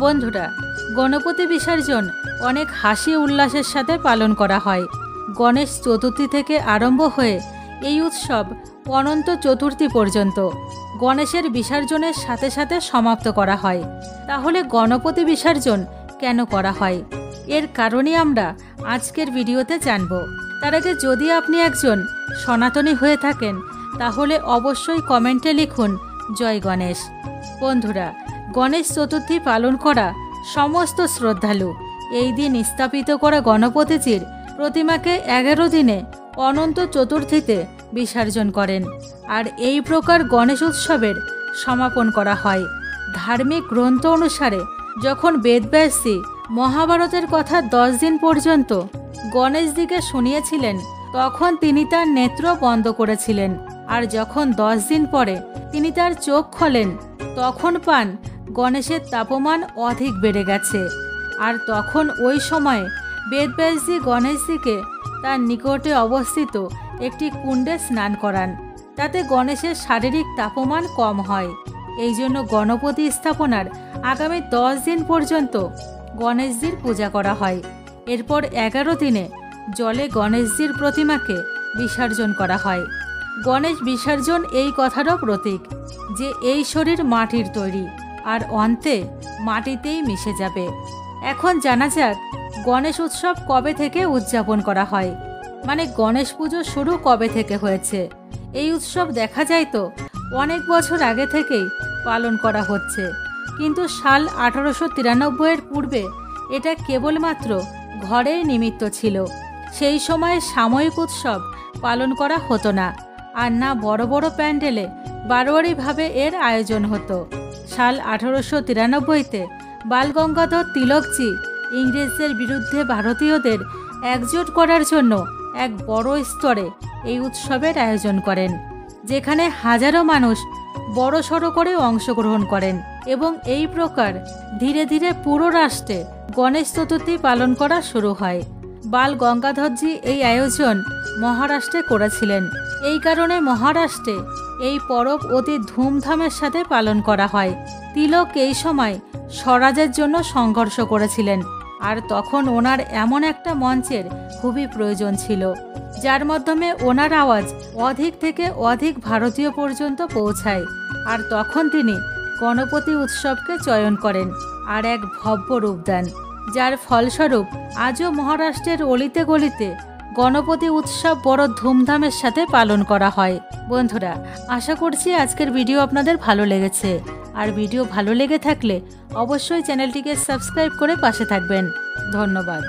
বন্ধুরা, গণপতি বিসর্জন অনেক হাসি উল্লাসের সাথে পালন করা হয়। গণেশ চতুর্থী থেকে আরম্ভ হয়ে এই উৎসব অনন্ত চতুর্থী পর্যন্ত গণেশের বিসর্জনের সাথে সাথে সমাপ্ত করা হয়। তাহলে গণপতি বিসর্জন কেন করা হয়, এর কারণই আমরা আজকের ভিডিওতে জানব। তার আগে যদি আপনি একজন সনাতনী হয়ে থাকেন তাহলে অবশ্যই কমেন্টে লিখুন জয় গণেশ। বন্ধুরা, গণেশ চতুর্থী পালন করা সমস্ত শ্রদ্ধালু এই দিন স্থাপিত করা গণপতিজির প্রতিমাকে 11 দিনে অনন্ত চতুর্থীতে বিসর্জন করেন। আর এই প্রকার গণেশ উৎসবের সমাপন করা হয়। ধার্মিক গ্রন্থ অনুসারে যখন বেদব্যাসজি মহাভারতের কথা 10 দিন পর্যন্ত গণেশজিকে শুনিয়েছিলেন, তখন তিনি তার নেত্র বন্ধ করেছিলেন। আর যখন 10 দিন পরে তিনি তার চোখ খোলেন, তখন পান গণেশের তাপমান অধিক বেড়ে গেছে। আর তখন ওই সময়ে বেদব্যাসজি গণেশজিকে তার নিকটে অবস্থিত একটি কুণ্ডে স্নান করান, তাতে গণেশের শারীরিক তাপমান কম হয়। এই জন্য গণপতি স্থাপনার আগামী 10 দিন পর্যন্ত গণেশজির পূজা করা হয়। এরপর 11 দিনে জলে গণেশজির প্রতিমাকে বিসর্জন করা হয়। গণেশ বিসর্জন এই কথারও প্রতীক যে এই শরীর মাটির তৈরি আর অন্তে মাটিতেই মিশে যাবে। এখন জানা যাক গণেশ উৎসব কবে থেকে উদযাপন করা হয়, মানে গণেশ পুজো শুরু কবে থেকে হয়েছে। এই উৎসব দেখা যায় তো অনেক বছর আগে থেকেই পালন করা হচ্ছে, কিন্তু সাল 1893 পূর্বে এটা কেবলমাত্র ঘরের নিমিত্ত ছিল। সেই সময়ে সাময়িক উৎসব পালন করা হতো না, আর না বড় বড় প্যান্ডেলে বারোয়ারিভাবে এর আয়োজন হতো। সাল 1893-তে বালগঙ্গাধর তিলকজি ইংরেজদের বিরুদ্ধে ভারতীয়দের একজোট করার জন্য এক বড় স্তরে এই উৎসবের আয়োজন করেন, যেখানে হাজারো মানুষ বড়সড় করে অংশগ্রহণ করেন। এবং এই প্রকার ধীরে ধীরে পুরো রাষ্ট্রে গণেশ চতুর্থী পালন করা শুরু হয়। বাল গঙ্গাধরজি এই আয়োজন মহারাষ্ট্রে করেছিলেন। এই কারণে মহারাষ্ট্রে এই পরব অতি ধুমধামের সাথে পালন করা হয়। তিলক এই সময় স্বরাজের জন্য সংঘর্ষ করেছিলেন, আর তখন ওনার এমন একটা মঞ্চের খুবই প্রয়োজন ছিল যার মাধ্যমে ওনার আওয়াজ অধিক থেকে অধিক ভারতীয় পর্যন্ত পৌঁছায়। আর তখন তিনি গণপতি উৎসবকে চয়ন করেন আর এক ভব্য রূপ দেন, যার ফলস্বরূপ আজও মহারাষ্ট্রের অলিতে গলিতে গণপতি উৎসব বড় ধুমধামের সাথে পালন করা হয়। বন্ধুরা, আশা করছি আজকের ভিডিও আপনাদের ভালো লেগেছে। আর ভিডিও ভালো লেগে থাকলে অবশ্যই চ্যানেলটিকে সাবস্ক্রাইব করে পাশে থাকবেন। ধন্যবাদ।